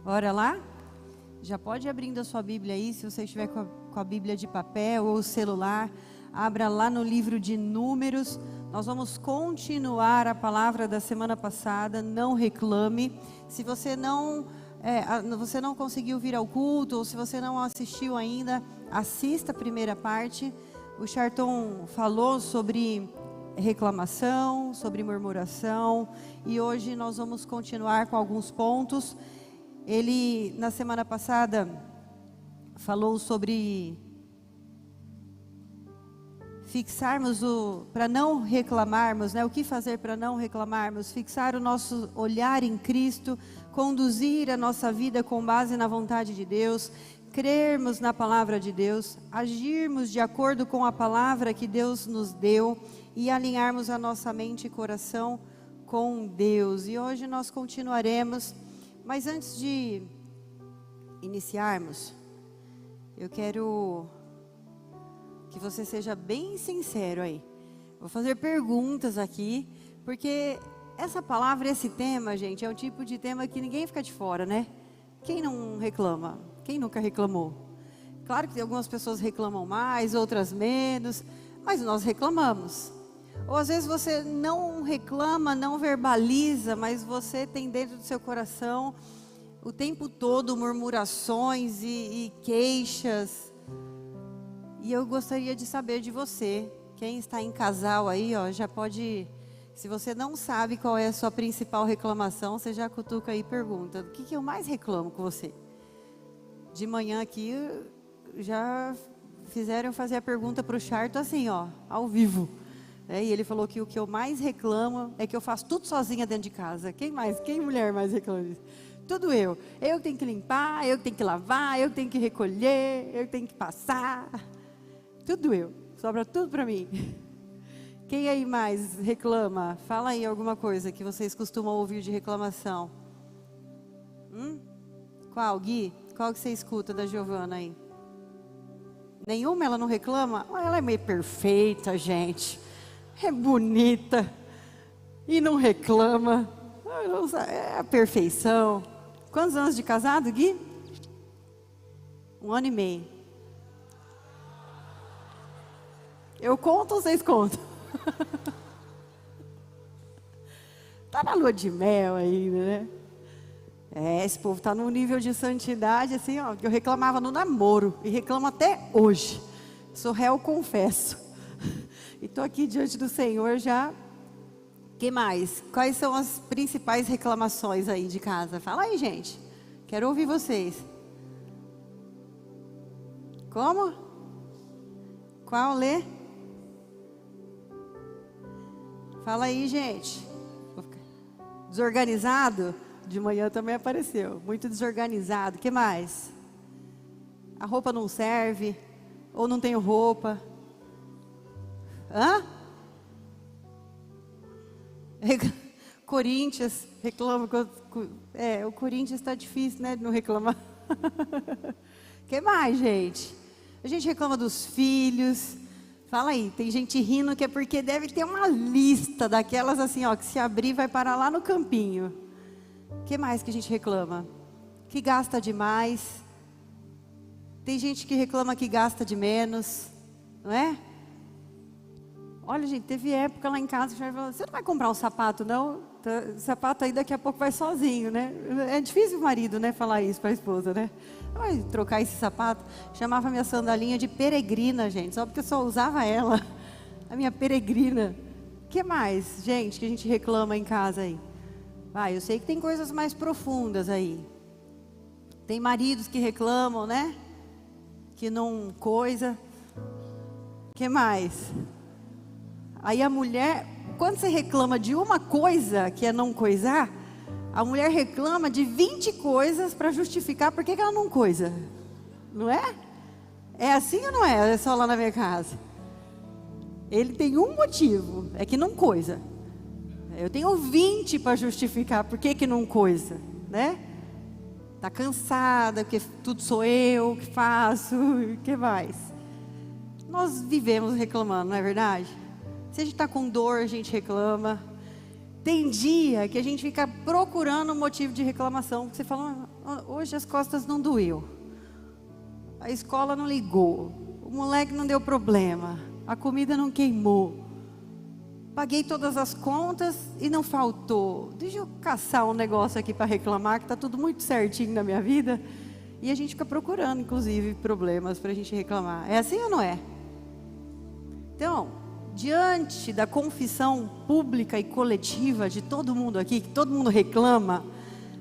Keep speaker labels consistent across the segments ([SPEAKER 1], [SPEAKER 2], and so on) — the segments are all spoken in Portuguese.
[SPEAKER 1] Bora lá? Já pode ir abrindo a sua Bíblia aí, se você estiver com a Bíblia de papel ou celular, abra lá no livro de Números. Nós vamos continuar a palavra da semana passada, não reclame. Se você não conseguiu vir ao culto, ou se você não assistiu ainda, assista a primeira parte. O Charton falou sobre reclamação, sobre murmuração, e hoje nós vamos continuar com alguns pontos. Ele, na semana passada, falou sobre fixarmos para não reclamarmos, né? O que fazer para não reclamarmos? Fixar o nosso olhar em Cristo, conduzir a nossa vida com base na vontade de Deus, crermos na palavra de Deus, agirmos de acordo com a palavra que Deus nos deu e alinharmos a nossa mente e coração com Deus. E hoje nós continuaremos. Mas antes de iniciarmos, eu quero que você seja bem sincero aí. Vou fazer perguntas aqui, porque essa palavra, esse tema, gente, é um tipo de tema que ninguém fica de fora, né? Quem não reclama? Quem nunca reclamou? Claro que algumas pessoas reclamam mais, outras menos, mas nós reclamamos. Ou às vezes você não reclama, não verbaliza, mas você tem dentro do seu coração o tempo todo murmurações e queixas. E eu gostaria de saber de você, quem está em casal aí, ó, já pode, se você não sabe qual é a sua principal reclamação, você já cutuca aí e pergunta, o que eu mais reclamo com você? De manhã aqui, já fizeram fazer a pergunta para o Charto assim, ó, ao vivo. E ele falou que o que eu mais reclamo é que eu faço tudo sozinha dentro de casa. Quem mulher mais reclama disso? Tudo eu. Eu tenho que limpar, eu tenho que lavar, eu tenho que recolher, eu tenho que passar. Tudo eu. Sobra tudo para mim. Quem aí mais reclama? Fala aí alguma coisa que vocês costumam ouvir de reclamação. Qual, Gui? Qual que você escuta da Giovana aí? Nenhuma? Ela não reclama? Ela é meio perfeita, gente. É bonita e não reclama, é a perfeição. Quantos anos de casado, Gui? 1 ano e meio. Eu conto ou vocês contam? Tá na lua de mel ainda, né? Esse povo tá num nível de santidade assim, ó, que eu reclamava no namoro e reclamo até hoje. Sou réu, confesso. E estou aqui diante do Senhor já. Que mais? Quais são as principais reclamações aí de casa? Fala aí, gente. Quero ouvir vocês. Como? Qual lê? Fala aí, gente. Desorganizado? De manhã também apareceu. Muito desorganizado. Que mais? A roupa não serve? Ou não tenho roupa? Corinthians reclama. O Corinthians está difícil, né? De não reclamar. Que mais, gente? A gente reclama dos filhos. Fala aí, tem gente rindo que é porque deve ter uma lista daquelas assim, ó, que se abrir vai parar lá no campinho. Que mais que a gente reclama? Que gasta demais. Tem gente que reclama que gasta de menos, não é? Olha, gente, teve época lá em casa que falou, você não vai comprar um sapato, não? O sapato aí daqui a pouco vai sozinho, né? É difícil o marido, né, falar isso para a esposa, né? Vai trocar esse sapato. Chamava minha sandalinha de peregrina, gente, só porque eu só usava ela. A minha peregrina. O que mais, gente, que a gente reclama em casa aí? Eu sei que tem coisas mais profundas aí. Tem maridos que reclamam, né? Que não coisa. O que mais? Aí a mulher, quando você reclama de uma coisa, que é não coisar, a mulher reclama de 20 coisas para justificar por que ela não coisa. Não é? É assim ou não é? É só lá na minha casa. Ele tem um motivo, é que não coisa. Eu tenho 20 para justificar por que não coisa, né? Tá cansada, porque tudo sou eu que faço, o que mais? Nós vivemos reclamando, não é verdade? Se a gente está com dor, a gente reclama. Tem dia que a gente fica procurando um motivo de reclamação. Você fala, hoje as costas não doeu, a escola não ligou, o moleque não deu problema, a comida não queimou, paguei todas as contas e não faltou. Deixa eu caçar um negócio aqui para reclamar, que está tudo muito certinho na minha vida. E a gente fica procurando, inclusive, problemas para a gente reclamar. É assim ou não é? Então, diante da confissão pública e coletiva de todo mundo aqui, que todo mundo reclama,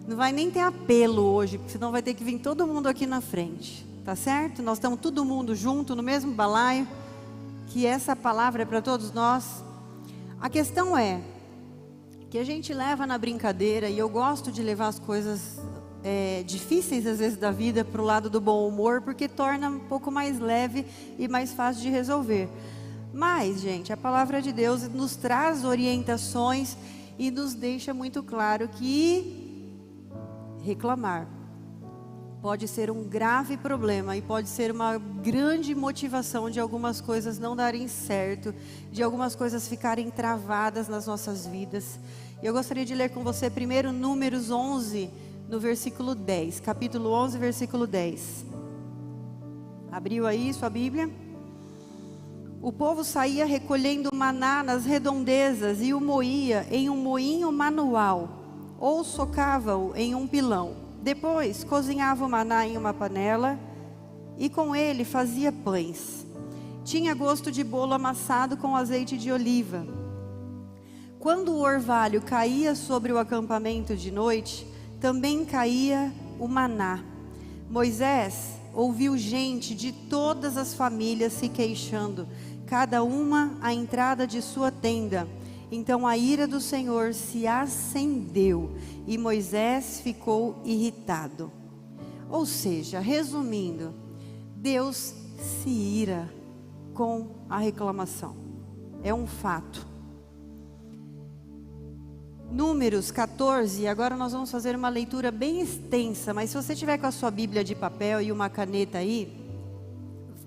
[SPEAKER 1] não vai nem ter apelo hoje, porque senão vai ter que vir todo mundo aqui na frente, tá certo? Nós estamos todo mundo junto, no mesmo balaio, que essa palavra é para todos nós. A questão é que a gente leva na brincadeira, e eu gosto de levar as coisas difíceis às vezes da vida para o lado do bom humor, porque torna um pouco mais leve e mais fácil de resolver. Mas, gente, a palavra de Deus nos traz orientações e nos deixa muito claro que reclamar pode ser um grave problema e pode ser uma grande motivação de algumas coisas não darem certo, de algumas coisas ficarem travadas nas nossas vidas. E eu gostaria de ler com você primeiro Números 11, no versículo 10, capítulo 11, versículo 10. Abriu aí sua Bíblia? O povo saía recolhendo maná nas redondezas e o moía em um moinho manual, ou socava-o em um pilão. Depois cozinhava o maná em uma panela e com ele fazia pães. Tinha gosto de bolo amassado com azeite de oliva. Quando o orvalho caía sobre o acampamento de noite, também caía o maná. Moisés ouviu gente de todas as famílias se queixando, cada uma à entrada de sua tenda. Então a ira do Senhor se acendeu e Moisés ficou irritado. Ou seja, resumindo, Deus se ira com a reclamação. É um fato. Números 14, agora nós vamos fazer uma leitura bem extensa, mas se você tiver com a sua Bíblia de papel e uma caneta aí,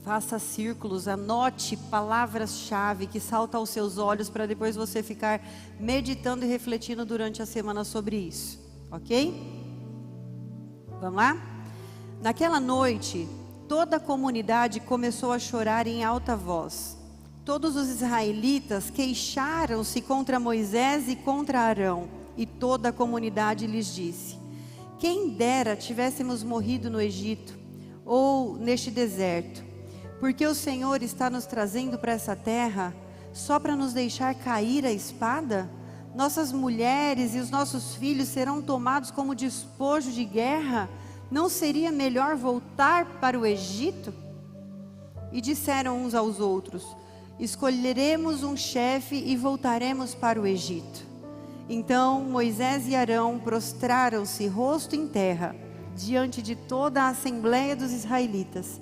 [SPEAKER 1] faça círculos, anote palavras-chave que saltam aos seus olhos para depois você ficar meditando e refletindo durante a semana sobre isso, ok? Vamos lá? Naquela noite, toda a comunidade começou a chorar em alta voz. Todos os israelitas queixaram-se contra Moisés e contra Arão, e toda a comunidade lhes disse: quem dera tivéssemos morrido no Egito, ou neste deserto, porque o Senhor está nos trazendo para essa terra, só para nos deixar cair a espada? Nossas mulheres e os nossos filhos serão tomados como despojo de guerra? Não seria melhor voltar para o Egito? E disseram uns aos outros: escolheremos um chefe e voltaremos para o Egito. Então Moisés e Arão prostraram-se rosto em terra, diante de toda a assembleia dos israelitas.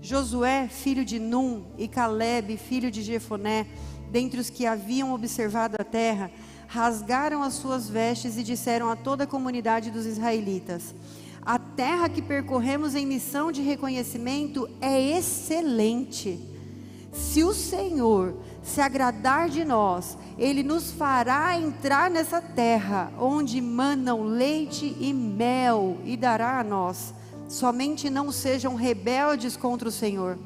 [SPEAKER 1] Josué, filho de Num, e Calebe, filho de Jefoné, dentre os que haviam observado a terra, rasgaram as suas vestes e disseram a toda a comunidade dos israelitas: a terra que percorremos em missão de reconhecimento é excelente. Se o Senhor se agradar de nós, Ele nos fará entrar nessa terra, onde manam leite e mel, e dará a nós. Somente não sejam rebeldes contra o Senhor,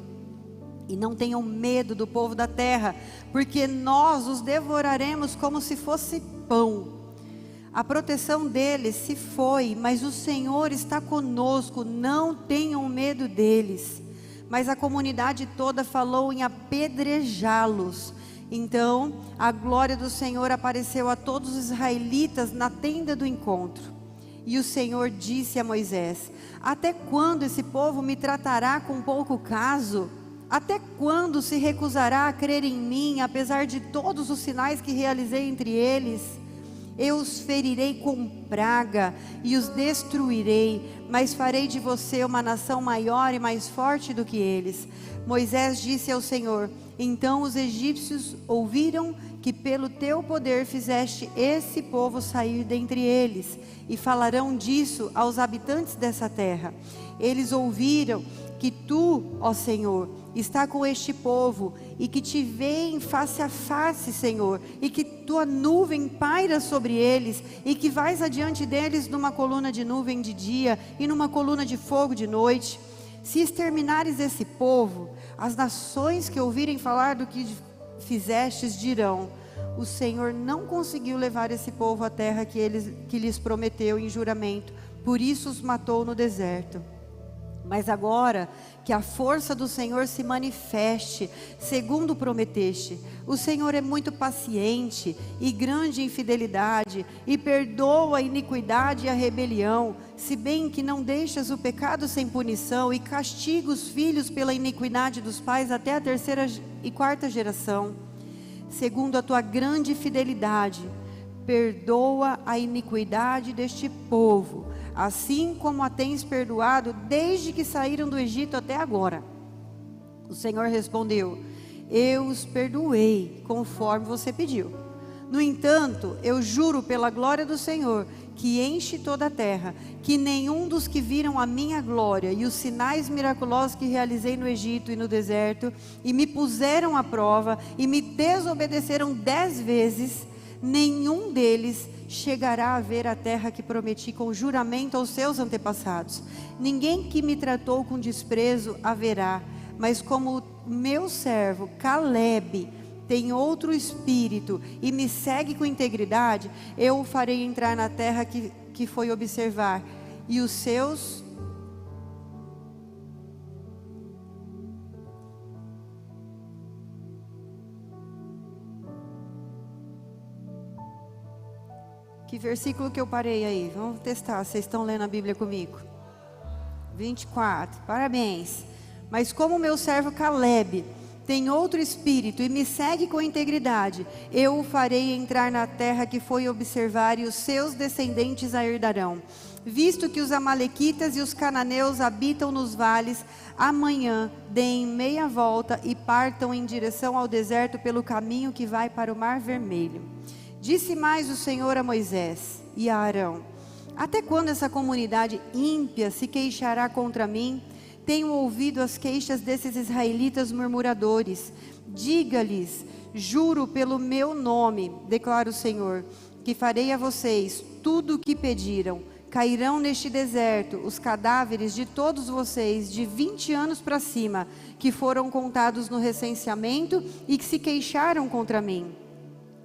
[SPEAKER 1] e não tenham medo do povo da terra, porque nós os devoraremos como se fosse pão. A proteção deles se foi, mas o Senhor está conosco, não tenham medo deles. Mas a comunidade toda falou em apedrejá-los. Então a glória do Senhor apareceu a todos os israelitas na tenda do encontro. E o Senhor disse a Moisés: até quando esse povo me tratará com pouco caso? Até quando se recusará a crer em mim, apesar de todos os sinais que realizei entre eles? Eu os ferirei com praga e os destruirei, mas farei de você uma nação maior e mais forte do que eles. Moisés disse ao Senhor: então os egípcios ouviram que pelo teu poder fizeste esse povo sair dentre eles, e falarão disso aos habitantes dessa terra. Eles ouviram que tu, ó Senhor, está com este povo, e que te veem face a face, Senhor, e que tua nuvem paira sobre eles, e que vais adiante deles numa coluna de nuvem de dia, e numa coluna de fogo de noite. Se exterminares esse povo, as nações que ouvirem falar do que fizestes dirão: o Senhor não conseguiu levar esse povo à terra que lhes prometeu em juramento, por isso os matou no deserto. Mas agora que a força do Senhor se manifeste, segundo prometeste. O Senhor é muito paciente e grande em fidelidade, e perdoa a iniquidade e a rebelião, se bem que não deixas o pecado sem punição, e castiga os filhos pela iniquidade dos pais até a 3ª e 4ª geração. Segundo a tua grande fidelidade, perdoa a iniquidade deste povo, assim como a tens perdoado desde que saíram do Egito até agora. O Senhor respondeu: eu os perdoei, conforme você pediu. No entanto, eu juro pela glória do Senhor, que enche toda a terra, que nenhum dos que viram a minha glória e os sinais miraculosos que realizei no Egito e no deserto, e me puseram à prova, e me desobedeceram 10 vezes, nenhum deles chegará a ver a terra que prometi com juramento aos seus antepassados. Ninguém que me tratou com desprezo haverá, mas como meu servo Calebe tem outro espírito e me segue com integridade, eu o farei entrar na terra que foi observar, e os seus Que versículo que eu parei aí? Vamos testar, vocês estão lendo a Bíblia comigo? 24, parabéns. Mas como meu servo Calebe tem outro espírito e me segue com integridade, eu o farei entrar na terra que foi observar, e os seus descendentes a herdarão. Visto que os amalequitas e os cananeus habitam nos vales, amanhã deem meia volta e partam em direção ao deserto pelo caminho que vai para o Mar Vermelho. Disse mais o Senhor a Moisés e a Arão: até quando essa comunidade ímpia se queixará contra mim? Tenho ouvido as queixas desses israelitas murmuradores. Diga-lhes: juro pelo meu nome, declara o Senhor, que farei a vocês tudo o que pediram. Cairão neste deserto os cadáveres de todos vocês de 20 anos para cima, que foram contados no recenseamento e que se queixaram contra mim.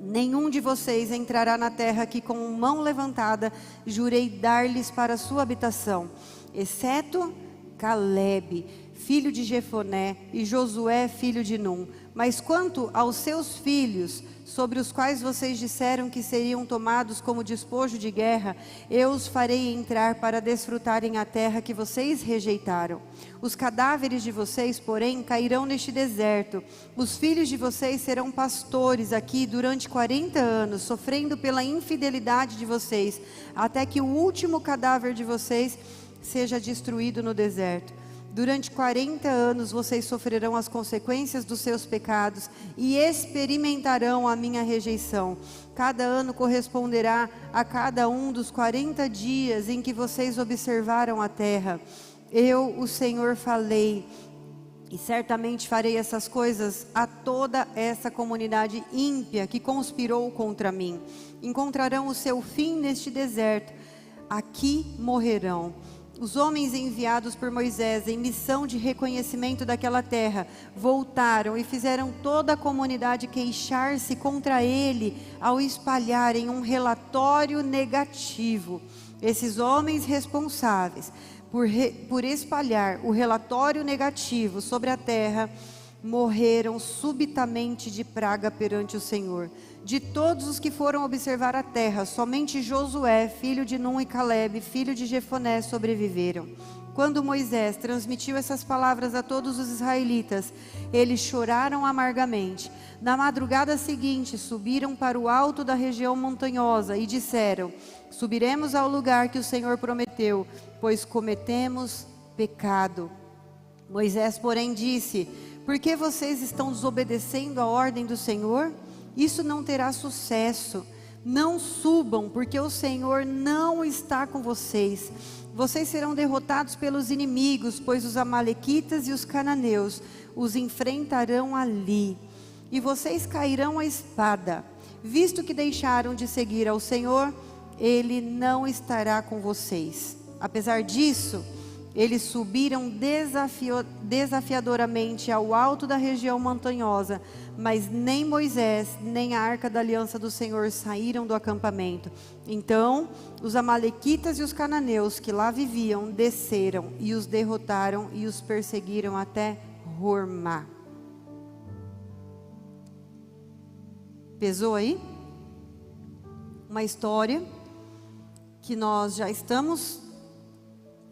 [SPEAKER 1] Nenhum de vocês entrará na terra que com mão levantada jurei dar-lhes para sua habitação, exceto Calebe, filho de Jefoné, e Josué, filho de Num. Mas quanto aos seus filhos, sobre os quais vocês disseram que seriam tomados como despojo de guerra, eu os farei entrar para desfrutarem a terra que vocês rejeitaram. Os cadáveres de vocês, porém, cairão neste deserto. Os filhos de vocês serão pastores aqui durante 40 anos, sofrendo pela infidelidade de vocês, até que o último cadáver de vocês seja destruído no deserto. Durante 40 anos vocês sofrerão as consequências dos seus pecados e experimentarão a minha rejeição. Cada ano corresponderá a cada um dos 40 dias em que vocês observaram a terra. Eu, o Senhor, falei, e certamente farei essas coisas a toda essa comunidade ímpia que conspirou contra mim. Encontrarão o seu fim neste deserto. Aqui morrerão. Os homens enviados por Moisés em missão de reconhecimento daquela terra voltaram e fizeram toda a comunidade queixar-se contra ele ao espalharem um relatório negativo. Esses homens responsáveis por espalhar o relatório negativo sobre a terra morreram subitamente de praga perante o Senhor. De todos os que foram observar a terra, somente Josué, filho de Num, e Calebe, filho de Jefoné, sobreviveram. Quando Moisés transmitiu essas palavras a todos os israelitas, eles choraram amargamente. Na madrugada seguinte, subiram para o alto da região montanhosa e disseram: subiremos ao lugar que o Senhor prometeu, pois cometemos pecado. Moisés, porém, disse: por que vocês estão desobedecendo a ordem do Senhor? Isso não terá sucesso. Não subam, porque o Senhor não está com vocês. Vocês serão derrotados pelos inimigos, pois os amalequitas e os cananeus os enfrentarão ali, e vocês cairão à espada. Visto que deixaram de seguir ao Senhor, Ele não estará com vocês. Apesar disso, eles subiram desafiadoramente ao alto da região montanhosa, mas nem Moisés, nem a arca da aliança do Senhor saíram do acampamento. Então, os amalequitas e os cananeus que lá viviam, desceram e os derrotaram e os perseguiram até Hormá. Pesou aí? Uma história que nós já estamos,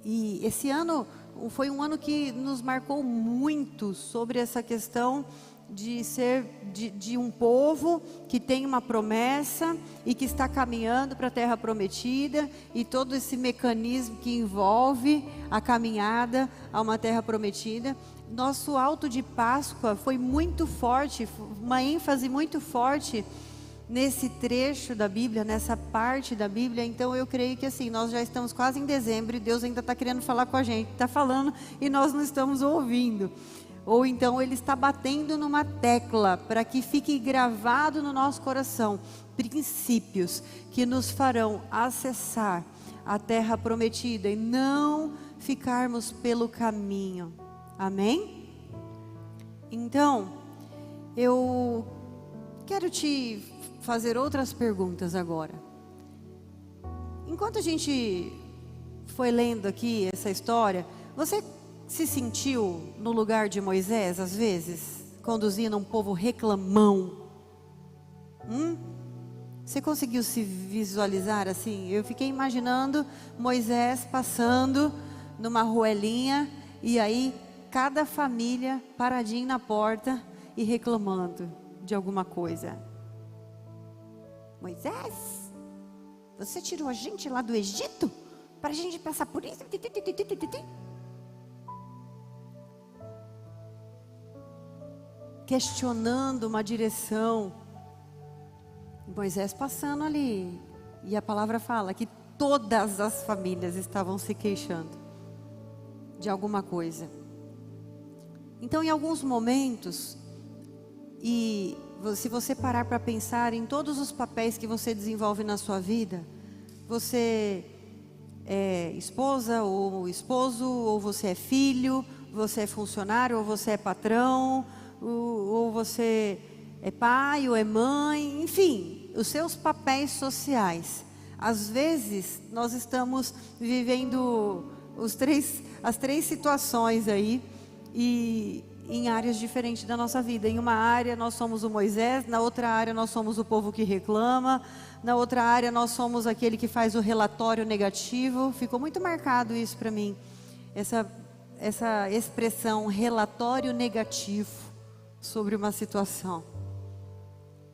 [SPEAKER 1] e esse ano foi um ano que nos marcou muito sobre essa questão de ser de um povo que tem uma promessa e que está caminhando para a terra prometida, e todo esse mecanismo que envolve a caminhada a uma terra prometida. Nosso alto de Páscoa foi muito forte, uma ênfase muito forte nesse trecho da Bíblia, nessa parte da Bíblia. Então eu creio que assim, nós já estamos quase em dezembro e Deus ainda está querendo falar com a gente, está falando e nós não estamos ouvindo. Ou então Ele está batendo numa tecla para que fique gravado no nosso coração princípios que nos farão acessar a terra prometida e não ficarmos pelo caminho. Amém? Então, eu quero te fazer outras perguntas agora. Enquanto a gente foi lendo aqui essa história, você se sentiu no lugar de Moisés, às vezes, conduzindo um povo reclamão? Você conseguiu se visualizar assim? Eu fiquei imaginando Moisés passando numa ruelinha, e aí cada família paradinha na porta e reclamando de alguma coisa. Moisés, você tirou a gente lá do Egito para a gente passar por isso? Questionando uma direção. Moisés passando ali, e a palavra fala que todas as famílias estavam se queixando de alguma coisa. Então, em alguns momentos, e se você parar para pensar em todos os papéis que você desenvolve na sua vida, você é esposa ou esposo, ou você é filho, você é funcionário, ou você é patrão, ou você é pai ou é mãe, enfim, os seus papéis sociais. Às vezes nós estamos vivendo as três situações aí, e em áreas diferentes da nossa vida. Em uma área nós somos o Moisés, na outra área nós somos o povo que reclama, na outra área nós somos aquele que faz o relatório negativo. Ficou muito marcado isso para mim, essa expressão relatório negativo sobre uma situação.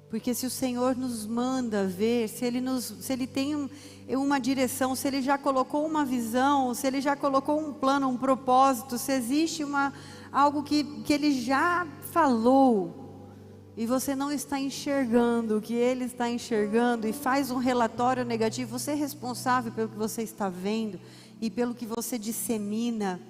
[SPEAKER 1] Porque se o Senhor nos manda ver, se Ele tem uma direção, se Ele já colocou uma visão, se Ele já colocou um plano, um propósito, se existe algo que Ele já falou, e você não está enxergando o que Ele está enxergando, e faz um relatório negativo, você é responsável pelo que você está vendo, e pelo que você dissemina.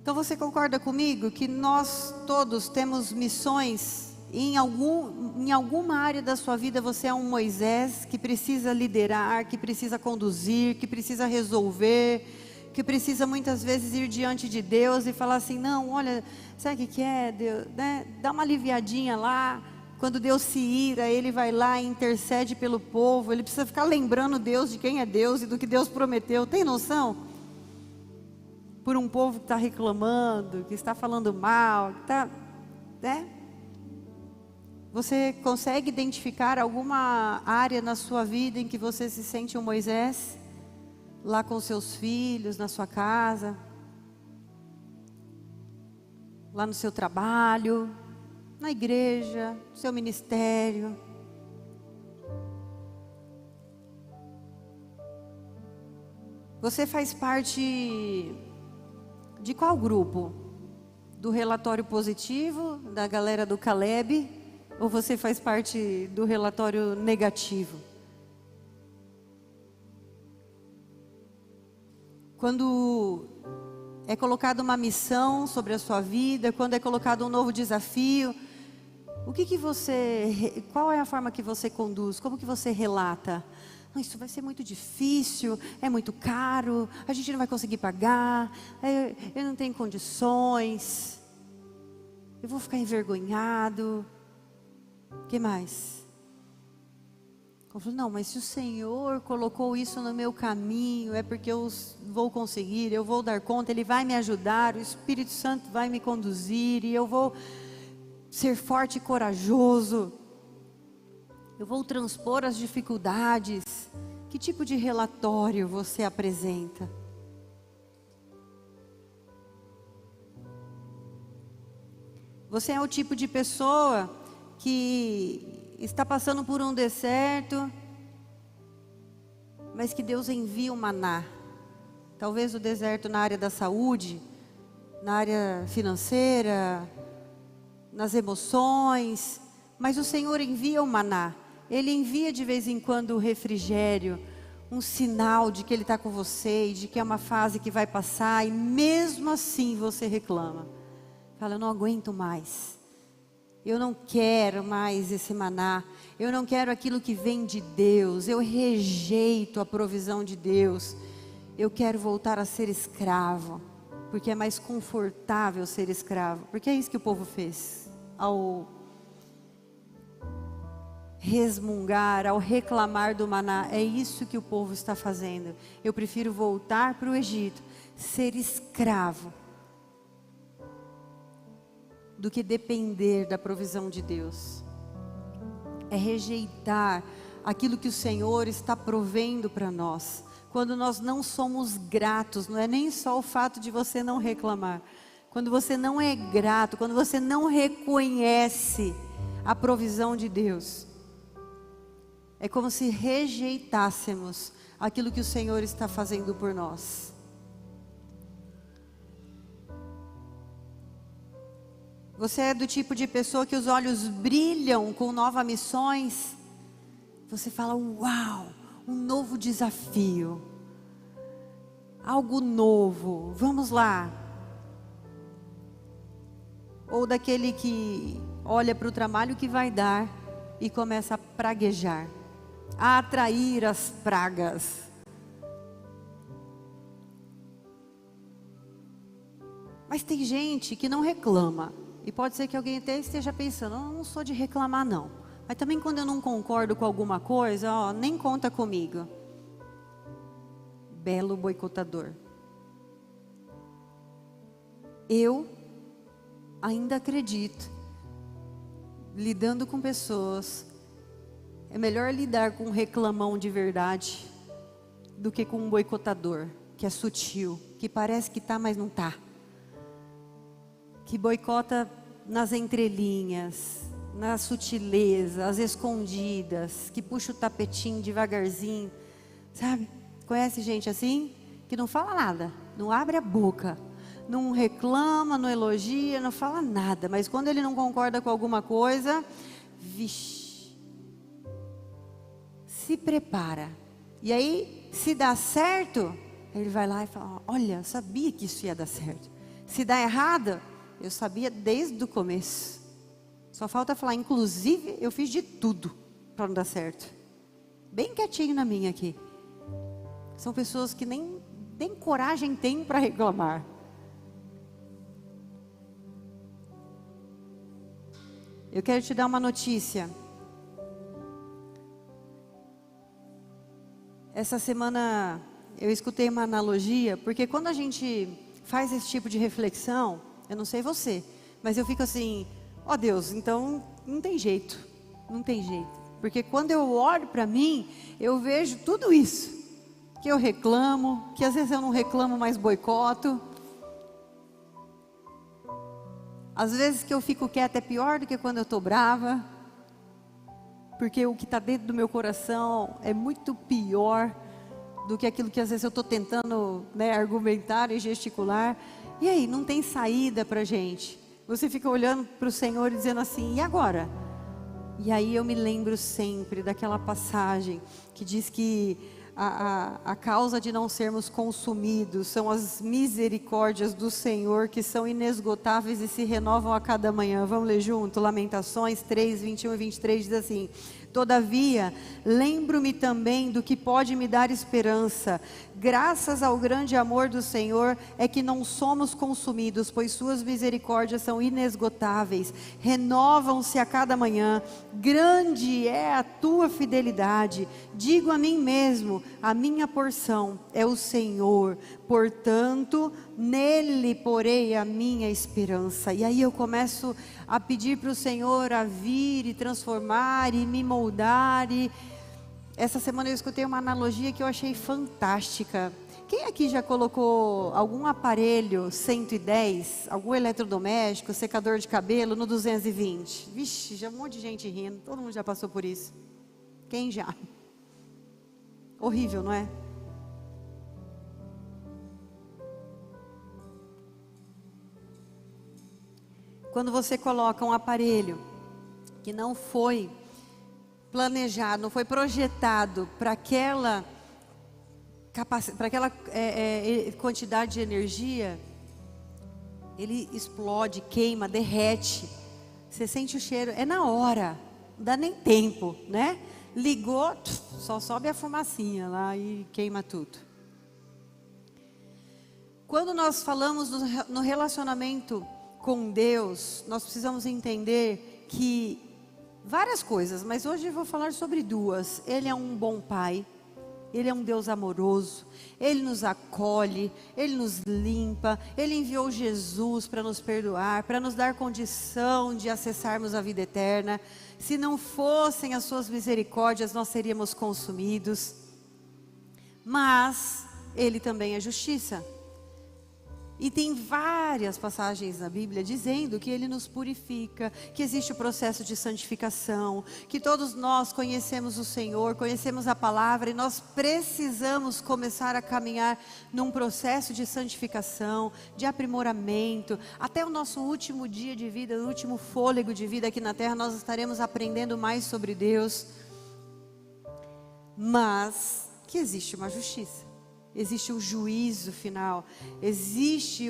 [SPEAKER 1] Então você concorda comigo que nós todos temos missões? Em alguma área da sua vida você é um Moisés que precisa liderar, que precisa conduzir, que precisa resolver, que precisa muitas vezes ir diante de Deus e falar assim: não, olha, sabe o que é, Deus, né? Dá uma aliviadinha lá. Quando Deus se ira, Ele vai lá e intercede pelo povo. Ele precisa ficar lembrando Deus de quem é Deus e do que Deus prometeu. Tem noção? Por um povo que está reclamando, que está falando mal, que está, né? Você consegue identificar alguma área na sua vida em que você se sente um Moisés? Lá com seus filhos, na sua casa, lá no seu trabalho, na igreja, no seu ministério. Você faz parte de qual grupo? Do relatório positivo, da galera do Caleb, Ou você faz parte do relatório negativo? Quando é colocada uma missão sobre a sua vida, quando é colocado um novo desafio, qual é a forma que você conduz? Como que você relata? Não, isso vai ser muito difícil, é muito caro, a gente não vai conseguir pagar, eu não tenho condições, eu vou ficar envergonhado. O que mais? Eu falo, não, mas se o Senhor colocou isso no meu caminho, é porque eu vou conseguir, eu vou dar conta, Ele vai me ajudar, o Espírito Santo vai me conduzir, e eu vou ser forte e corajoso, eu vou transpor as dificuldades. Que tipo de relatório você apresenta? Você é o tipo de pessoa que está passando por um deserto, mas que Deus envia um maná. Talvez o deserto na área da saúde, na área financeira, nas emoções, mas o Senhor envia o maná. Ele envia de vez em quando o refrigério, um sinal de que Ele está com você e de que é uma fase que vai passar, e mesmo assim você reclama. Fala, eu não aguento mais. Eu não quero mais esse maná, eu não quero aquilo que vem de Deus, eu rejeito a provisão de Deus, eu quero voltar a ser escravo, porque é mais confortável ser escravo, porque é isso que o povo fez, ao resmungar, ao reclamar do maná, é isso que o povo está fazendo. Eu prefiro voltar para o Egito, ser escravo, do que depender da provisão de Deus. É rejeitar aquilo que o Senhor está provendo para nós. Quando nós não somos gratos, não é nem só o fato de você não reclamar. Quando você não é grato, quando você não reconhece a provisão de Deus, é como se rejeitássemos aquilo que o Senhor está fazendo por nós. Você é do tipo de pessoa que os olhos brilham com novas missões? Você fala, uau, um novo desafio, algo novo, vamos lá. Ou daquele que olha para o trabalho que vai dar e começa a praguejar, a atrair as pragas. Mas tem gente que não reclama. E pode ser que alguém até esteja pensando, eu não sou de reclamar não. Mas também quando eu não concordo com alguma coisa, nem conta comigo. Belo boicotador. Eu ainda acredito, lidando com pessoas, é melhor lidar com um reclamão de verdade, do que com um boicotador, que é sutil, que parece que está, mas não está. Que boicota nas entrelinhas, na sutileza, às escondidas, que puxa o tapetinho devagarzinho, sabe? Conhece gente assim? Que não fala nada, não abre a boca, não reclama, não elogia, não fala nada, mas quando ele não concorda com alguma coisa, vixe, se prepara. E aí, se dá certo, ele vai lá e fala, olha, eu sabia que isso ia dar certo. Se dá errado, eu sabia desde o começo. Só falta falar, inclusive, eu fiz de tudo para não dar certo. Bem quietinho na minha aqui. São pessoas que nem coragem têm para reclamar. Eu quero te dar uma notícia. Essa semana eu escutei uma analogia, porque quando a gente faz esse tipo de reflexão, eu não sei você, mas eu fico assim, ó Deus, então não tem jeito, não tem jeito. Porque quando eu olho para mim, eu vejo tudo isso, que eu reclamo, que às vezes eu não reclamo, mas boicoto. Às vezes que eu fico quieta é pior do que quando eu estou brava, porque o que está dentro do meu coração é muito pior do que aquilo que às vezes eu estou tentando, argumentar e gesticular. E aí, não tem saída para a gente. Você fica olhando para o Senhor e dizendo assim, e agora? E aí eu me lembro sempre daquela passagem que diz que a causa de não sermos consumidos são as misericórdias do Senhor, que são inesgotáveis e se renovam a cada manhã. Vamos ler junto? Lamentações 3, 21 e 23 diz assim: todavia, lembro-me também do que pode me dar esperança. Graças ao grande amor do Senhor é que não somos consumidos, pois suas misericórdias são inesgotáveis, renovam-se a cada manhã. Grande é a tua fidelidade. Digo a mim mesmo, a minha porção é o Senhor, portanto, nele porei a minha esperança. E aí eu começo a pedir para o Senhor a vir e transformar e me moldar. E essa semana eu escutei uma analogia que eu achei fantástica. Quem aqui já colocou algum aparelho 110, algum eletrodoméstico, secador de cabelo no 220? Vixe, já um monte de gente rindo, todo mundo já passou por isso. Quem já? Horrível, não é? Quando você coloca um aparelho que não foi planejado, não foi projetado para aquela quantidade de energia, ele explode, queima, derrete. Você sente o cheiro, é na hora, não dá nem tempo, né? Ligou, só sobe a fumacinha lá e queima tudo. Quando nós falamos no relacionamento com Deus, nós precisamos entender que várias coisas, mas hoje eu vou falar sobre duas. Ele é um bom pai, Ele é um Deus amoroso, Ele nos acolhe, Ele nos limpa, Ele enviou Jesus para nos perdoar, para nos dar condição de acessarmos a vida eterna. Se não fossem as suas misericórdias, nós seríamos consumidos. Mas Ele também é justiça. E tem várias passagens na Bíblia dizendo que Ele nos purifica, que existe o processo de santificação, que todos nós conhecemos o Senhor, conhecemos a palavra, e nós precisamos começar a caminhar num processo de santificação, de aprimoramento. Até o nosso último dia de vida, o último fôlego de vida aqui na terra, nós estaremos aprendendo mais sobre Deus. Mas que existe uma justiça. Existe um juízo final, existe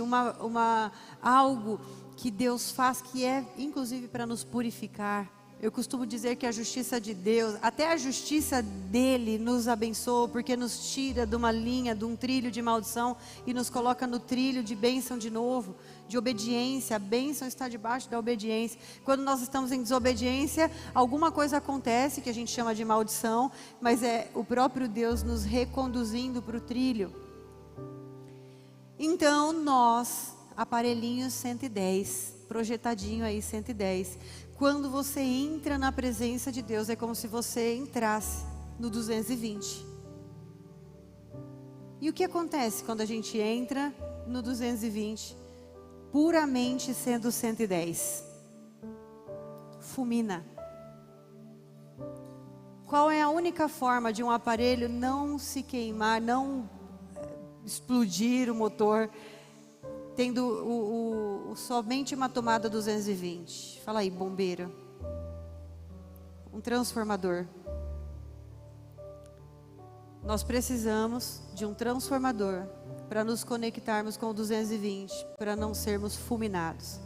[SPEAKER 1] algo que Deus faz que é inclusive para nos purificar. Eu costumo dizer que a justiça de Deus, até a justiça dele nos abençoa, porque nos tira de uma linha, de um trilho de maldição e nos coloca no trilho de bênção de novo, de obediência. A bênção está debaixo da obediência. Quando nós estamos em desobediência, alguma coisa acontece que a gente chama de maldição, mas é o próprio Deus nos reconduzindo para o trilho. Então nós, aparelhinho 110, projetadinho aí 110, quando você entra na presença de Deus, é como se você entrasse no 220. E o que acontece quando a gente entra no 220, puramente sendo 110? Fulmina. Qual é a única forma de um aparelho não se queimar, não explodir o motor, tendo somente uma tomada 220? Fala aí, bombeiro. Um transformador. Nós precisamos de um transformador para nos conectarmos com o 220, para não sermos fulminados.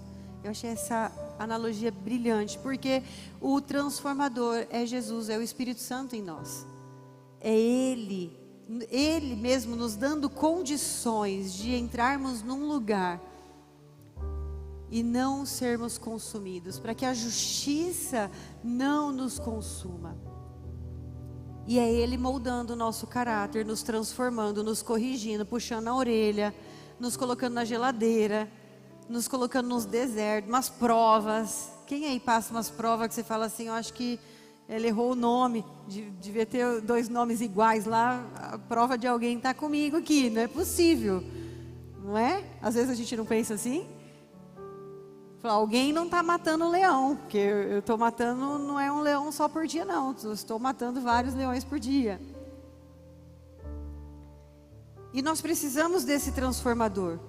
[SPEAKER 1] Eu achei essa analogia brilhante, porque o transformador é Jesus, é o Espírito Santo em nós. É Ele mesmo nos dando condições de entrarmos num lugar e não sermos consumidos, para que a justiça não nos consuma. E é Ele moldando o nosso caráter, nos transformando, nos corrigindo, puxando a orelha, nos colocando na geladeira, nos colocando nos desertos, umas provas. Quem aí passa umas provas que você fala assim, eu acho que ele errou o nome, devia ter 2 nomes iguais lá, a prova de alguém está comigo aqui, não é possível, não é? Às vezes a gente não pensa assim. Alguém não está matando um leão, porque eu estou matando, não é um leão só por dia não, eu estou matando vários leões por dia. E nós precisamos desse transformador.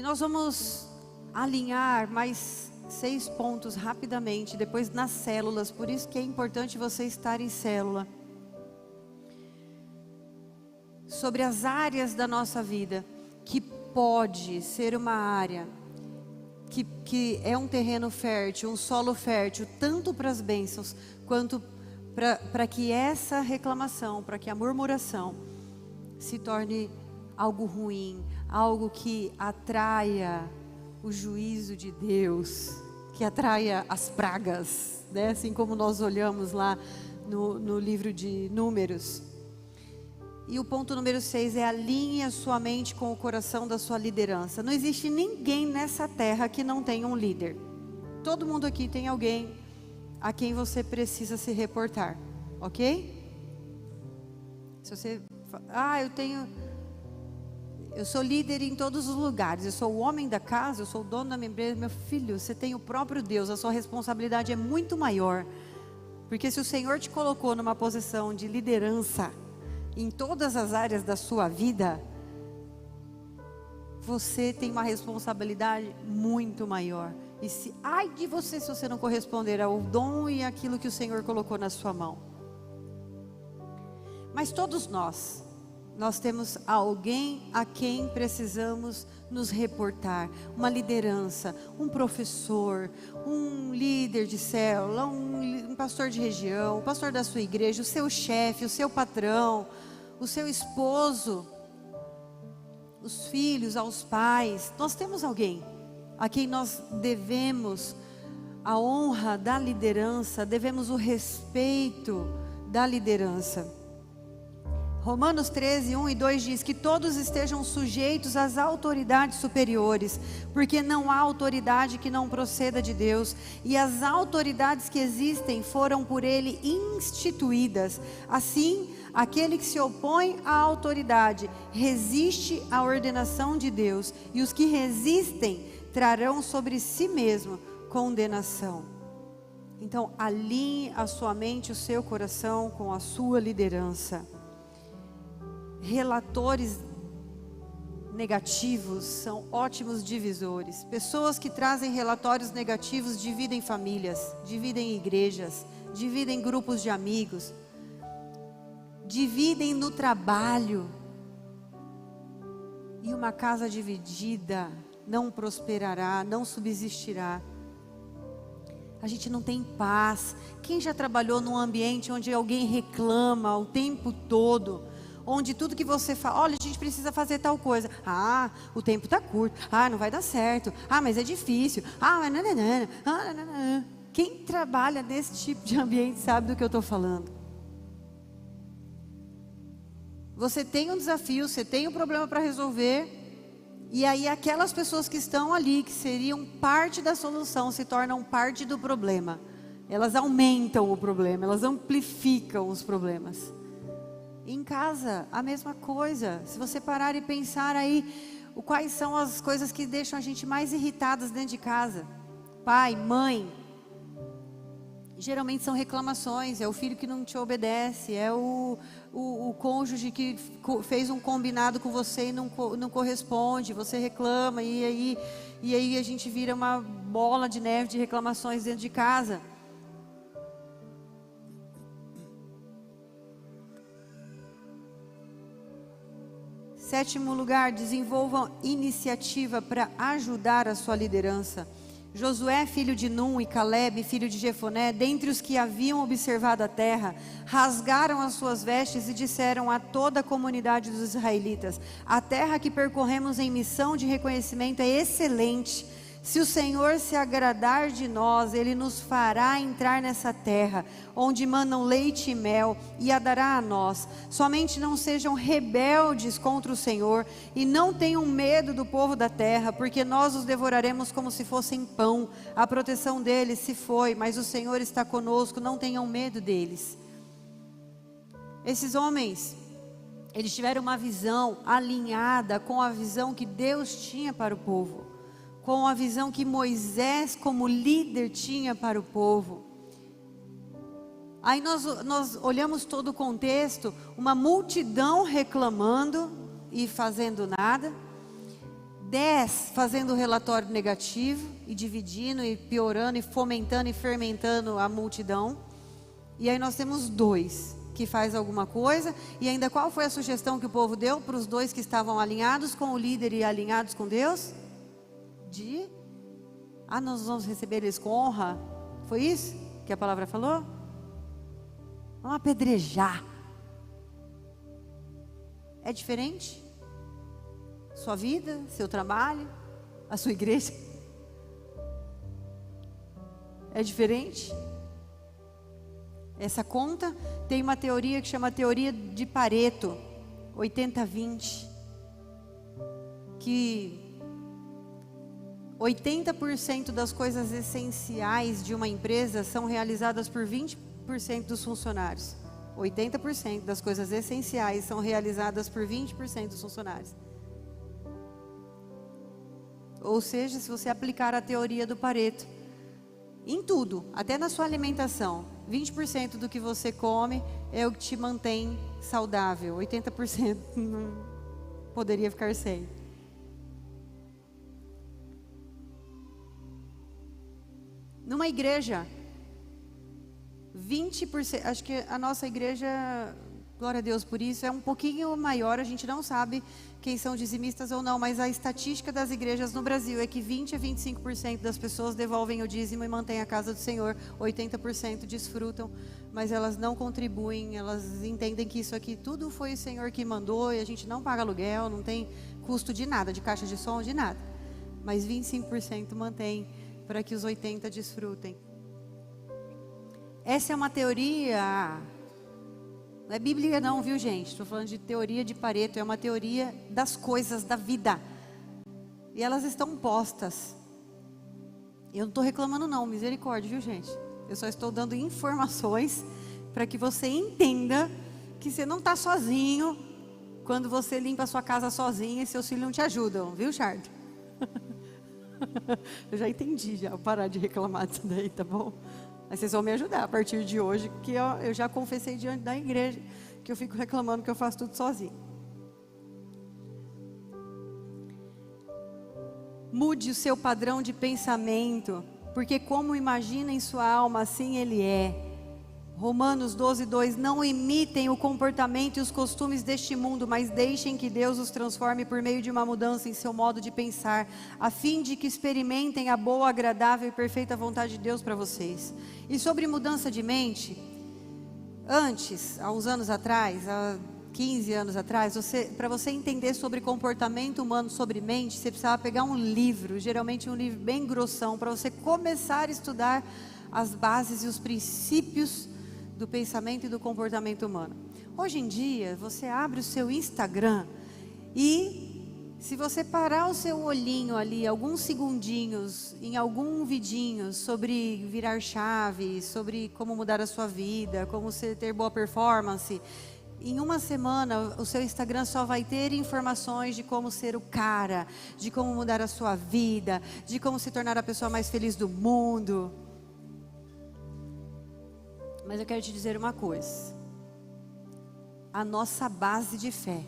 [SPEAKER 1] nós vamos alinhar mais 6 pontos rapidamente, depois nas células, por isso que é importante você estar em célula. Sobre as áreas da nossa vida, que pode ser uma área, que é um terreno fértil, um solo fértil, tanto para as bênçãos, quanto para que essa reclamação, para que a murmuração se torne algo ruim, algo que atraia o juízo de Deus, que atraia as pragas, né? Assim como nós olhamos lá no livro de Números. E o ponto número 6 é: alinhe a sua mente com o coração da sua liderança. Não existe ninguém nessa terra que não tenha um líder. Todo mundo aqui tem alguém a quem você precisa se reportar, ok? Se você, eu sou líder em todos os lugares, eu sou o homem da casa, eu sou o dono da minha empresa. Meu filho, você tem o próprio Deus, a sua responsabilidade é muito maior. Porque se o Senhor te colocou numa posição de liderança em todas as áreas da sua vida, você tem uma responsabilidade muito maior. E ai de você se você não corresponder ao dom e aquilo que o Senhor colocou na sua mão. Mas todos nós temos alguém a quem precisamos nos reportar. Uma liderança, um professor, um líder de célula, um pastor de região, o pastor da sua igreja, o seu chefe, o seu patrão, o seu esposo, os filhos, aos pais. Nós temos alguém a quem nós devemos a honra da liderança, devemos o respeito da liderança. Romanos 13, 1 e 2 diz que todos estejam sujeitos às autoridades superiores, porque não há autoridade que não proceda de Deus, e as autoridades que existem foram por Ele instituídas. Assim, aquele que se opõe à autoridade resiste à ordenação de Deus, e os que resistem trarão sobre si mesmo condenação. Então, alinhe a sua mente, o seu coração com a sua liderança. Relatores negativos são ótimos divisores. Pessoas que trazem relatórios negativos dividem famílias, dividem igrejas, dividem grupos de amigos, dividem no trabalho. E uma casa dividida não prosperará, não subsistirá. A gente não tem paz. Quem já trabalhou num ambiente onde alguém reclama o tempo todo? Onde tudo que você fala, olha, a gente precisa fazer tal coisa. Ah, o tempo está curto. Ah, não vai dar certo. Ah, mas é difícil. Ah, mas nananana. Ah, nananana. Quem trabalha nesse tipo de ambiente sabe do que eu estou falando. Você tem um desafio, você tem um problema para resolver. E aí aquelas pessoas que estão ali, que seriam parte da solução, se tornam parte do problema. Elas aumentam o problema, elas amplificam os problemas. Em casa, a mesma coisa. Se você parar e pensar aí, quais são as coisas que deixam a gente mais irritadas dentro de casa? Pai, mãe. Geralmente são reclamações, é o filho que não te obedece, é o cônjuge que fez um combinado com você e não corresponde, você reclama, e aí a gente vira uma bola de neve de reclamações dentro de casa. Sétimo lugar, desenvolvam iniciativa para ajudar a sua liderança. Josué, filho de Num, e Caleb, filho de Jefoné, dentre os que haviam observado a terra, rasgaram as suas vestes e disseram a toda a comunidade dos israelitas: a terra que percorremos em missão de reconhecimento é excelente. Se o Senhor se agradar de nós, Ele nos fará entrar nessa terra, onde manam leite e mel, e a dará a nós. Somente não sejam rebeldes contra o Senhor, e não tenham medo do povo da terra, porque nós os devoraremos como se fossem pão. A proteção deles se foi, mas o Senhor está conosco, não tenham medo deles. Esses homens, eles tiveram uma visão alinhada com a visão que Deus tinha para o povo, com a visão que Moisés como líder tinha para o povo. Aí nós olhamos todo o contexto, uma multidão reclamando e fazendo nada. 10 fazendo relatório negativo e dividindo e piorando e fomentando e fermentando a multidão. E aí nós temos 2 que faz alguma coisa. E ainda qual foi a sugestão que o povo deu para os 2 que estavam alinhados com o líder e alinhados com Deus? Nós vamos receber eles com honra. Foi isso que a palavra falou? Vamos apedrejar. É diferente? Sua vida, seu trabalho, a sua igreja? É diferente? Essa conta tem uma teoria que chama teoria de Pareto, 80-20, que 80% das coisas essenciais de uma empresa são realizadas por 20% dos funcionários. 80% das coisas essenciais são realizadas por 20% dos funcionários. Ou seja, se você aplicar a teoria do Pareto em tudo, até na sua alimentação, 20% do que você come é o que te mantém saudável. 80% não poderia ficar sem. Numa igreja, 20%, acho que a nossa igreja, glória a Deus por isso, é um pouquinho maior, a gente não sabe quem são dizimistas ou não, mas a estatística das igrejas no Brasil é que 20 a 25% das pessoas devolvem o dízimo e mantêm a casa do Senhor, 80% desfrutam, mas elas não contribuem, elas entendem que isso aqui tudo foi o Senhor que mandou e a gente não paga aluguel, não tem custo de nada, de caixa de som, de nada, mas 25% mantém para que os 80% desfrutem. Essa é uma teoria, não é Bíblia não, viu gente? Estou falando de teoria de Pareto, é uma teoria das coisas da vida. E elas estão postas. Eu não estou reclamando não, misericórdia, viu gente? Eu só estou dando informações para que você entenda que você não está sozinho quando você limpa a sua casa sozinho e seus filhos não te ajudam, viu, Charles? Eu já entendi, já, vou parar de reclamar disso daí, tá bom? Mas vocês vão me ajudar a partir de hoje, que eu já confessei diante da igreja, que eu fico reclamando que eu faço tudo sozinho. Mude o seu padrão de pensamento, porque como imagina em sua alma, assim ele é. Romanos 12:2, não imitem o comportamento e os costumes deste mundo, mas deixem que Deus os transforme por meio de uma mudança em seu modo de pensar, a fim de que experimentem a boa, agradável e perfeita vontade de Deus para vocês. E sobre mudança de mente, antes, há uns anos atrás, há 15 anos atrás, para você entender sobre comportamento humano, sobre mente, você precisava pegar um livro, geralmente um livro bem grossão, para você começar a estudar as bases e os princípios do pensamento e do comportamento humano. Hoje em dia, você abre o seu Instagram e se você parar o seu olhinho ali, alguns segundinhos, em algum vidinho sobre virar chave, sobre como mudar a sua vida, como você ter boa performance, em uma semana o seu Instagram só vai ter informações de como ser o cara, de como mudar a sua vida, de como se tornar a pessoa mais feliz do mundo. Mas eu quero te dizer uma coisa, a nossa base de fé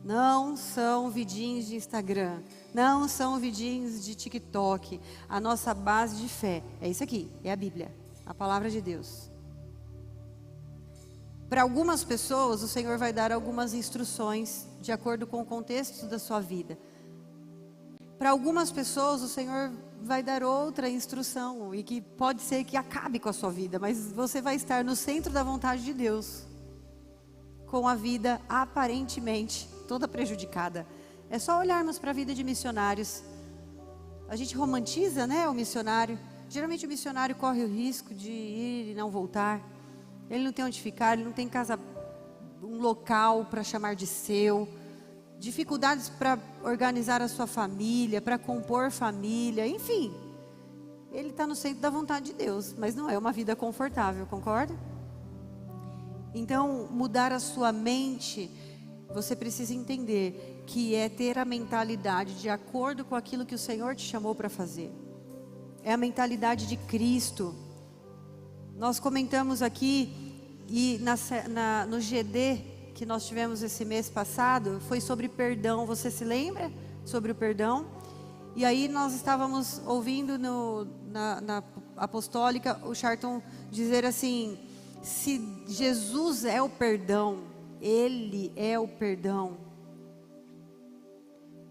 [SPEAKER 1] não são vidinhos de Instagram, não são vidinhos de TikTok, a nossa base de fé é isso aqui, é a Bíblia, a palavra de Deus. Para algumas pessoas o Senhor vai dar algumas instruções de acordo com o contexto da sua vida. Para algumas pessoas o Senhor vai dar outra instrução e que pode ser que acabe com a sua vida, mas você vai estar no centro da vontade de Deus, com a vida aparentemente toda prejudicada. É só olharmos para a vida de missionários. A gente romantiza, né, o missionário. Geralmente o missionário corre o risco de ir e não voltar. Ele não tem onde ficar, ele não tem casa, um local para chamar de seu. Dificuldades para organizar a sua família, para compor família, enfim. Ele está no centro da vontade de Deus, mas não é uma vida confortável, concorda? Então, mudar a sua mente, você precisa entender que é ter a mentalidade de acordo com aquilo que o Senhor te chamou para fazer. É a mentalidade de Cristo. Nós comentamos aqui, e no GD que nós tivemos esse mês passado, foi sobre perdão, você se lembra? sobre o perdão. E aí nós estávamos ouvindo na apostólica o Charlton dizer assim: se Jesus é o perdão, Ele é o perdão,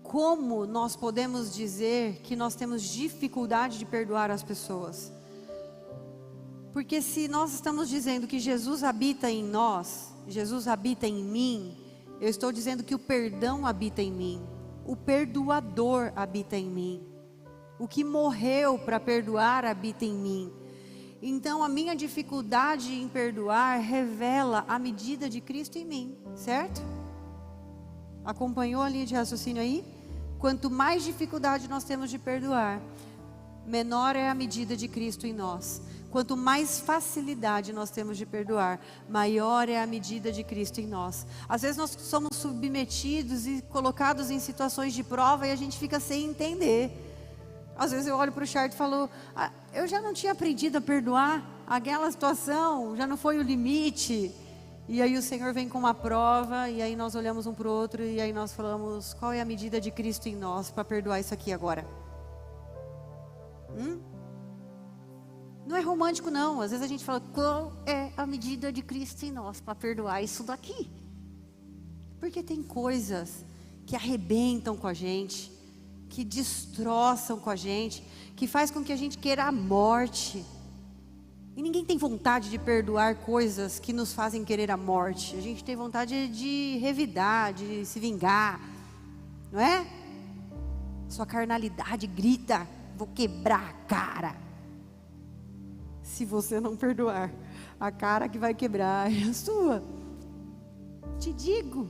[SPEAKER 1] como nós podemos dizer que nós temos dificuldade de perdoar as pessoas? Porque se nós estamos dizendo que Jesus habita em nós, Jesus habita em mim, eu estou dizendo que o perdão habita em mim, o perdoador habita em mim, o que morreu para perdoar habita em mim. Então a minha dificuldade em perdoar revela a medida de Cristo em mim, certo? Acompanhou a linha de raciocínio aí? Quanto mais dificuldade nós temos de perdoar, menor é a medida de Cristo em nós. Quanto mais facilidade nós temos de perdoar, maior é a medida de Cristo em nós. Às vezes nós somos submetidos e colocados em situações de prova e a gente fica sem entender. Às vezes eu olho para o Charlton e falo: eu já não tinha aprendido a perdoar, aquela situação já não foi o limite. E aí o Senhor vem com uma prova, e aí nós olhamos um para o outro, e aí nós falamos: qual é a medida de Cristo em nós para perdoar isso aqui agora? Não é romântico não, às vezes a gente fala: qual é a medida de Cristo em nós para perdoar isso daqui? Porque tem coisas que arrebentam com a gente, que destroçam com a gente, que faz com que a gente queira a morte. E ninguém tem vontade de perdoar coisas que nos fazem querer a morte. A gente tem vontade de revidar, de se vingar, não é? Sua carnalidade grita: vou quebrar a cara. Se você não perdoar, a cara que vai quebrar é a sua. Te digo,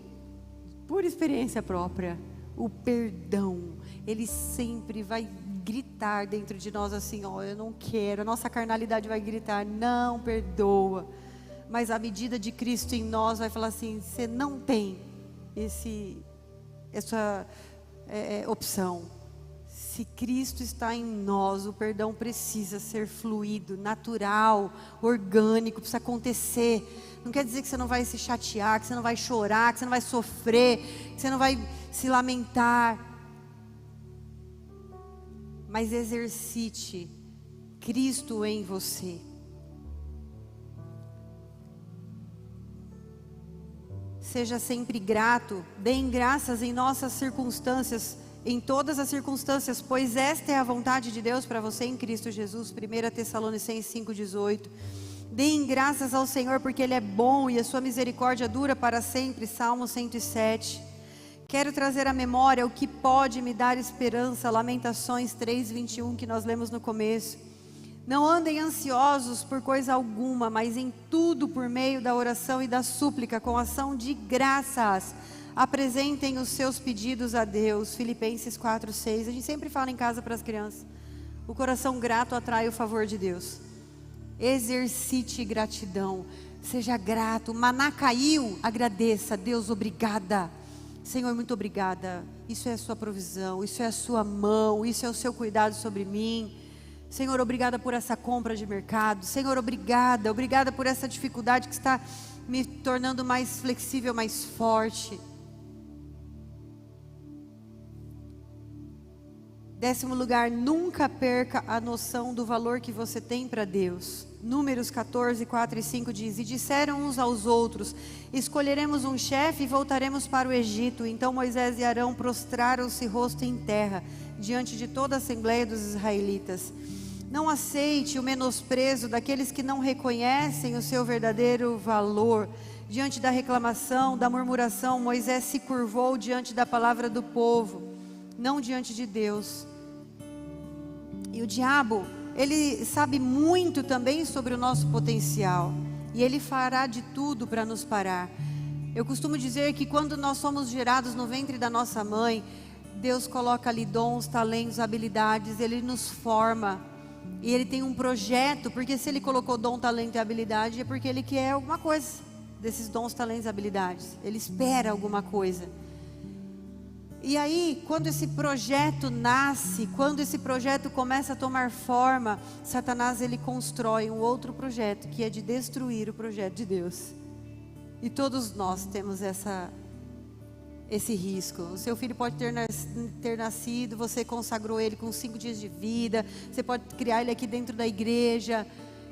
[SPEAKER 1] por experiência própria, o perdão, ele sempre vai gritar dentro de nós assim: ó, eu não quero. A nossa carnalidade vai gritar: não perdoa. Mas a medida de Cristo em nós vai falar assim: você não tem essa opção. Se Cristo está em nós, o perdão precisa ser fluido, natural, orgânico, precisa acontecer. Não quer dizer que você não vai se chatear, que você não vai chorar, que você não vai sofrer, que você não vai se lamentar. Mas exercite Cristo em você. Seja sempre grato, deem graças em nossas circunstâncias, em todas as circunstâncias, pois esta é a vontade de Deus para você em Cristo Jesus. 1 Tessalonicenses 5,18. Deem graças ao Senhor porque Ele é bom e a sua misericórdia dura para sempre. Salmo 107. Quero trazer à memória o que pode me dar esperança. Lamentações 3,21, que nós lemos no começo. Não andem ansiosos por coisa alguma, mas em tudo por meio da oração e da súplica, com ação de graças, apresentem os seus pedidos a Deus. Filipenses 4,6. A gente sempre fala em casa para as crianças: o coração grato atrai o favor de Deus. Exercite gratidão, seja grato. Maná caiu, agradeça: Deus, obrigada. Senhor, muito obrigada. Isso é a sua provisão, isso é a sua mão, isso é o seu cuidado sobre mim. Senhor, obrigada por essa compra de mercado. Senhor, obrigada por essa dificuldade que está me tornando mais flexível, mais forte. 10º lugar, nunca perca a noção do valor que você tem para Deus. Números 14, 4 e 5 diz: e disseram uns aos outros: escolheremos um chefe e voltaremos para o Egito. Então Moisés e Arão prostraram-se rosto em terra, diante de toda a assembleia dos israelitas. Não aceite o menosprezo daqueles que não reconhecem o seu verdadeiro valor. Diante da reclamação, da murmuração, Moisés se curvou diante da palavra do povo, não diante de Deus. E o diabo, ele sabe muito também sobre o nosso potencial, e ele fará de tudo para nos parar. Eu costumo dizer que quando nós somos gerados no ventre da nossa mãe, Deus coloca ali dons, talentos, habilidades, Ele nos forma, e Ele tem um projeto. Porque se Ele colocou dom, talento e habilidade, é porque Ele quer alguma coisa desses dons, talentos e habilidades. Ele espera alguma coisa. E aí, quando esse projeto nasce, quando esse projeto começa a tomar forma, Satanás, ele constrói um outro projeto, que é de destruir o projeto de Deus. E todos nós temos esse risco. O seu filho pode ter nascido, você consagrou ele com 5 dias de vida, você pode criar ele aqui dentro da igreja,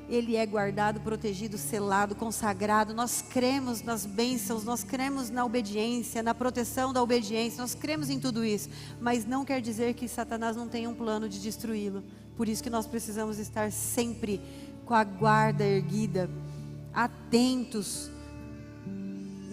[SPEAKER 1] ele é guardado, protegido, selado, consagrado. Nós cremos nas bênçãos, nós cremos na obediência, na proteção da obediência, nós cremos em tudo isso, mas não quer dizer que Satanás não tenha um plano de destruí-lo. Por isso que nós precisamos estar sempre com a guarda erguida, atentos,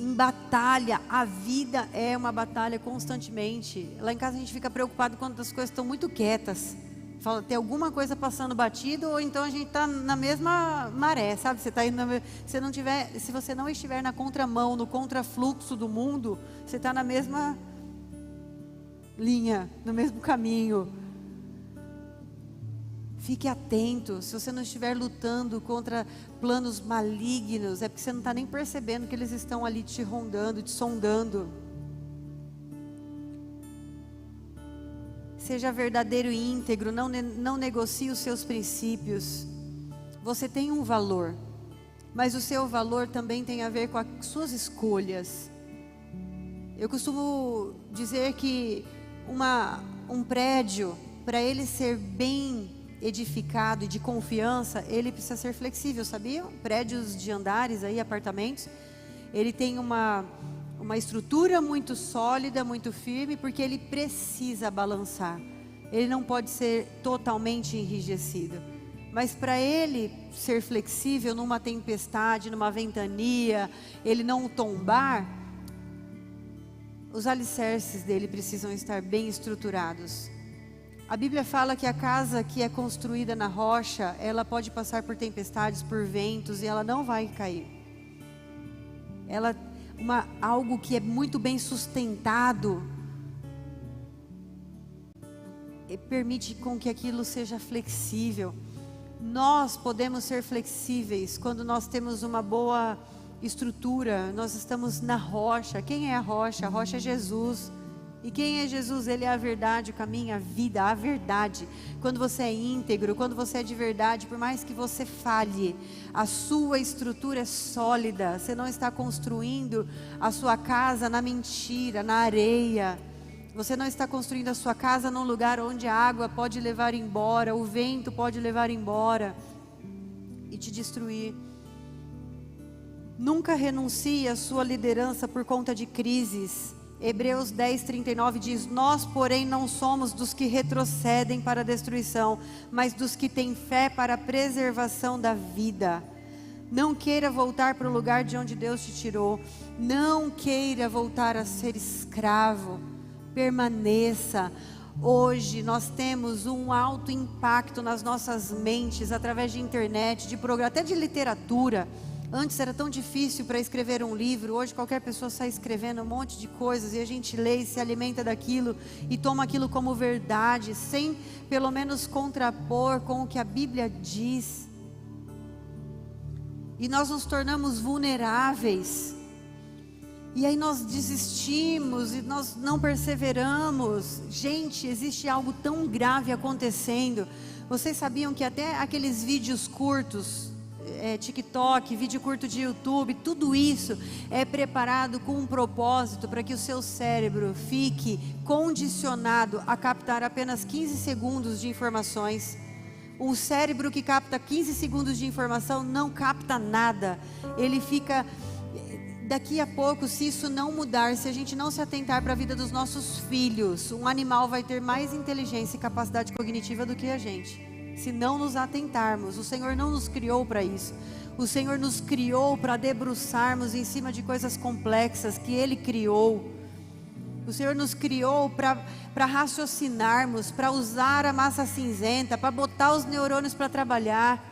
[SPEAKER 1] em batalha. A vida é uma batalha constantemente. Lá em casa a gente fica preocupado quando as coisas estão muito quietas. Fala, tem alguma coisa passando batido, ou então a gente está na mesma maré, sabe? Você tá indo se você não estiver na contramão, no contrafluxo do mundo, você está na mesma linha, no mesmo caminho. Fique atento. Se você não estiver lutando contra planos malignos, é porque você não está nem percebendo que eles estão ali te rondando, te sondando. Seja verdadeiro e íntegro, não negocie os seus princípios. Você tem um valor, mas o seu valor também tem a ver com as suas escolhas. Eu costumo dizer que um prédio, para ele ser bem edificado e de confiança, ele precisa ser flexível, sabiam? Prédios de andares, aí, apartamentos, ele tem uma estrutura muito sólida, muito firme, porque ele precisa balançar. Ele não pode ser totalmente enrijecido. Mas para ele ser flexível numa tempestade, numa ventania, ele não tombar, os alicerces dele precisam estar bem estruturados. A Bíblia fala que a casa que é construída na rocha, ela pode passar por tempestades, por ventos, e ela não vai cair. Algo que é muito bem sustentado, permite com que aquilo seja flexível. Nós podemos ser flexíveis quando nós temos uma boa estrutura. Nós estamos na rocha. Quem é a rocha? A rocha é Jesus. E quem é Jesus? Ele é a verdade, o caminho, a vida, a verdade. Quando você é íntegro, quando você é de verdade, por mais que você falhe, a sua estrutura é sólida. Você não está construindo a sua casa na mentira, na areia. Você não está construindo a sua casa num lugar onde a água pode levar embora, o vento pode levar embora e te destruir. Nunca renuncie à sua liderança por conta de crises. Hebreus 10:39 diz: nós, porém, não somos dos que retrocedem para a destruição, mas dos que têm fé para a preservação da vida. Não queira voltar para o lugar de onde Deus te tirou. Não queira voltar a ser escravo. Permaneça. Hoje nós temos um alto impacto nas nossas mentes, através de internet, de programa, até de literatura. Antes era tão difícil para escrever um livro. Hoje qualquer pessoa sai escrevendo um monte de coisas, e a gente lê e se alimenta daquilo e toma aquilo como verdade, sem pelo menos contrapor com o que a Bíblia diz. E nós nos tornamos vulneráveis, e aí nós desistimos e nós não perseveramos. Gente, existe algo tão grave acontecendo. Vocês sabiam que até aqueles vídeos curtos, TikTok, vídeo curto de YouTube, tudo isso é preparado com um propósito para que o seu cérebro fique condicionado a captar apenas 15 segundos de informações. Um cérebro que capta 15 segundos de informação não capta nada. Ele fica... Daqui a pouco, se isso não mudar, se a gente não se atentar para a vida dos nossos filhos, um animal vai ter mais inteligência e capacidade cognitiva do que a gente. Se não nos atentarmos, o Senhor não nos criou para isso. O Senhor nos criou para debruçarmos em cima de coisas complexas que Ele criou. O Senhor nos criou para raciocinarmos, para usar a massa cinzenta, para botar os neurônios para trabalhar.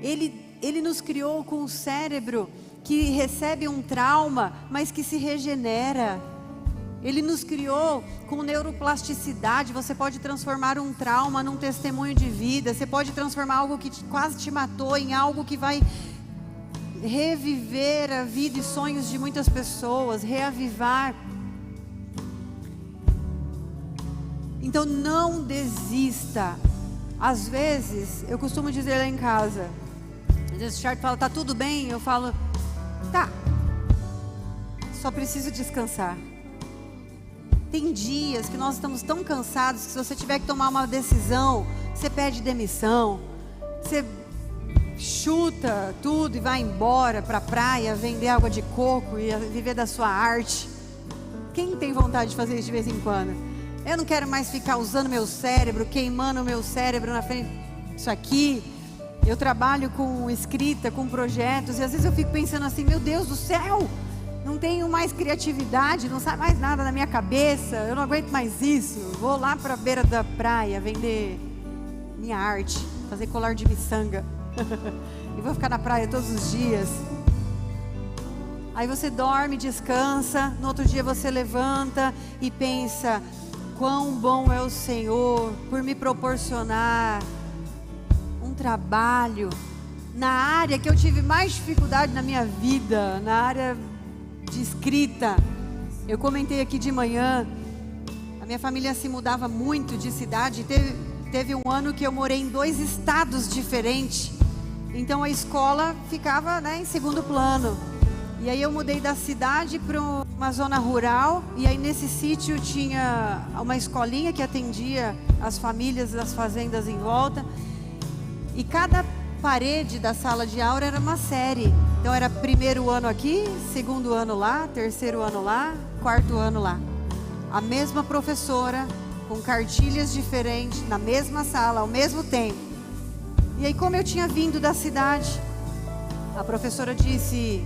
[SPEAKER 1] Ele nos criou com um cérebro que recebe um trauma, mas que se regenera. Ele nos criou com neuroplasticidade. Você pode transformar um trauma num testemunho de vida. Você pode transformar algo que quase te matou em algo que vai reviver a vida e sonhos de muitas pessoas, reavivar. Então não desista. Às vezes, eu costumo dizer lá em casa, às vezes o Charles fala, tá tudo bem? Eu falo, tá, só preciso descansar. Tem dias que nós estamos tão cansados que se você tiver que tomar uma decisão, você pede demissão, você chuta tudo e vai embora para a praia, vender água de coco e viver da sua arte. Quem tem vontade de fazer isso de vez em quando? Eu não quero mais ficar usando meu cérebro, queimando o meu cérebro na frente disso aqui. Eu trabalho com escrita, com projetos, e às vezes eu fico pensando assim, meu Deus do céu, não tenho mais criatividade, não sai mais nada na minha cabeça, eu não aguento mais isso. Vou lá para a beira da praia vender minha arte, fazer colar de miçanga e vou ficar na praia todos os dias. Aí você dorme, descansa, no outro dia você levanta e pensa, quão bom é o Senhor por me proporcionar um trabalho na área que eu tive mais dificuldade na minha vida, na área de escrita. Eu comentei aqui de manhã, a minha família se mudava muito de cidade, teve um ano que eu morei em 2 estados diferentes, então a escola ficava, em segundo plano. E aí eu mudei da cidade para uma zona rural, e aí nesse sítio tinha uma escolinha que atendia as famílias das fazendas em volta, e cada parede da sala de aula era uma série. Então era primeiro ano aqui, segundo ano lá, terceiro ano lá, quarto ano lá. A mesma professora, com cartilhas diferentes, na mesma sala, ao mesmo tempo. E aí, como eu tinha vindo da cidade, a professora disse,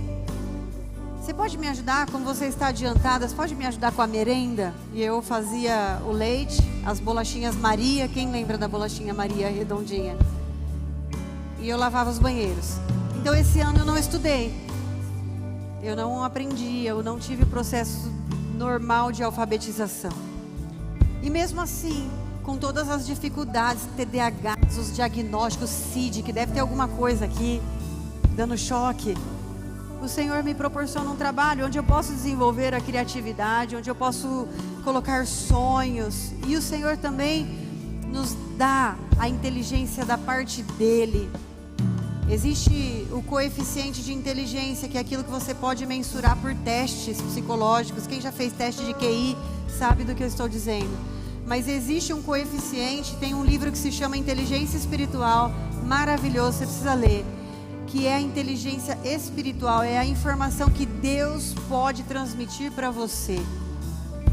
[SPEAKER 1] você pode me ajudar, como você está adiantada, você pode me ajudar com a merenda? E eu fazia o leite, as bolachinhas Maria, quem lembra da bolachinha Maria redondinha? E eu lavava os banheiros. Então esse ano eu não estudei, eu não aprendi, eu não tive o processo normal de alfabetização. E mesmo assim, com todas as dificuldades, TDAH, os diagnósticos, CID, que deve ter alguma coisa aqui, dando choque, o Senhor me proporciona um trabalho onde eu posso desenvolver a criatividade, onde eu posso colocar sonhos, e o Senhor também nos dá a inteligência da parte dEle. Existe o coeficiente de inteligência, que é aquilo que você pode mensurar por testes psicológicos. Quem já fez teste de QI sabe do que eu estou dizendo. Mas existe um coeficiente, tem um livro que se chama Inteligência Espiritual, maravilhoso, você precisa ler. Que é a inteligência espiritual, é a informação que Deus pode transmitir para você.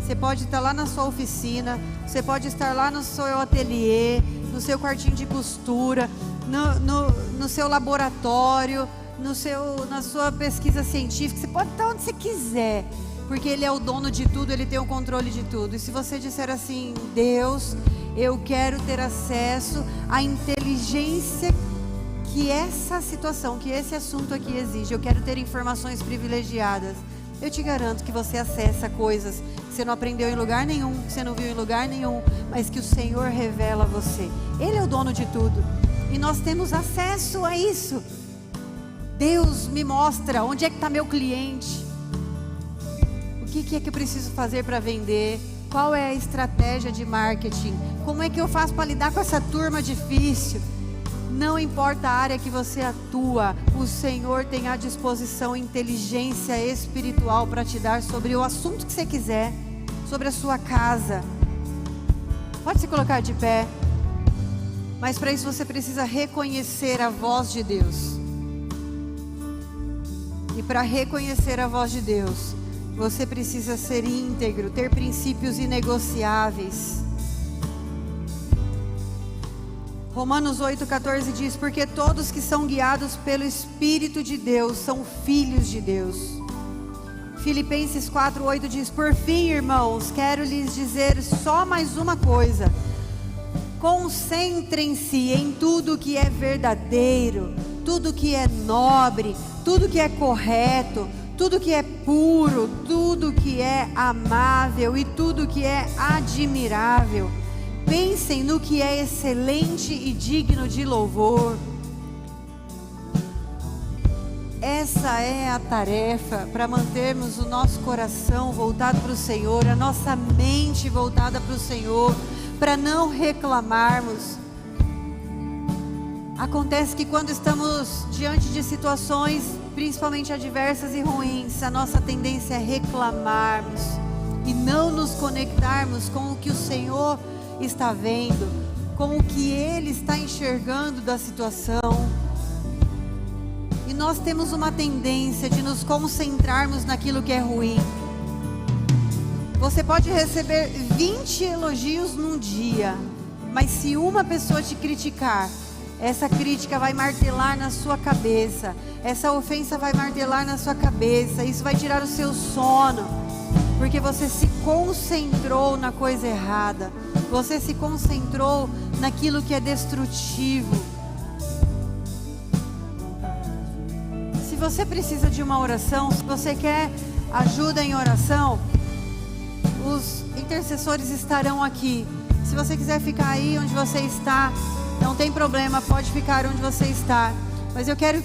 [SPEAKER 1] Você pode estar lá na sua oficina, você pode estar lá no seu ateliê, no seu quartinho de costura, no seu laboratório, na sua pesquisa científica. Você pode estar onde você quiser, porque Ele é o dono de tudo, Ele tem o controle de tudo. E se você disser assim, Deus, eu quero ter acesso à inteligência que essa situação, que esse assunto aqui exige, eu quero ter informações privilegiadas, eu te garanto que você acessa coisas que você não aprendeu em lugar nenhum, que você não viu em lugar nenhum, mas que o Senhor revela a você. Ele é o dono de tudo, e nós temos acesso a isso. Deus me mostra onde é que está meu cliente, o que é que eu preciso fazer para vender, qual é a estratégia de marketing, como é que eu faço para lidar com essa turma difícil. Não importa a área que você atua, o Senhor tem à disposição inteligência espiritual para te dar sobre o assunto que você quiser, sobre a sua casa. Pode se colocar de pé, mas para isso você precisa reconhecer a voz de Deus. E para reconhecer a voz de Deus, você precisa ser íntegro, ter princípios inegociáveis. Romanos 8,14 diz, porque todos que são guiados pelo Espírito de Deus são filhos de Deus. Filipenses 4,8 diz, por fim, irmãos, quero lhes dizer só mais uma coisa. Concentrem-se em tudo que é verdadeiro, tudo que é nobre, tudo que é correto, tudo que é puro, tudo que é amável e tudo que é admirável. Pensem no que é excelente e digno de louvor. Essa é a tarefa para mantermos o nosso coração voltado para o Senhor, a nossa mente voltada para o Senhor, para não reclamarmos. Acontece que quando estamos diante de situações, principalmente adversas e ruins, a nossa tendência é reclamarmos e não nos conectarmos com o que o Senhor está vendo, com o que Ele está enxergando da situação. E nós temos uma tendência de nos concentrarmos naquilo que é ruim. Você pode receber 20 elogios num dia, mas se uma pessoa te criticar, essa crítica vai martelar na sua cabeça, essa ofensa vai martelar na sua cabeça, isso vai tirar o seu sono, porque você se concentrou na coisa errada, você se concentrou naquilo que é destrutivo. Se você precisa de uma oração, se você quer ajuda em oração, os intercessores estarão aqui. Se você quiser ficar aí onde você está, não tem problema, pode ficar onde você está. Mas eu quero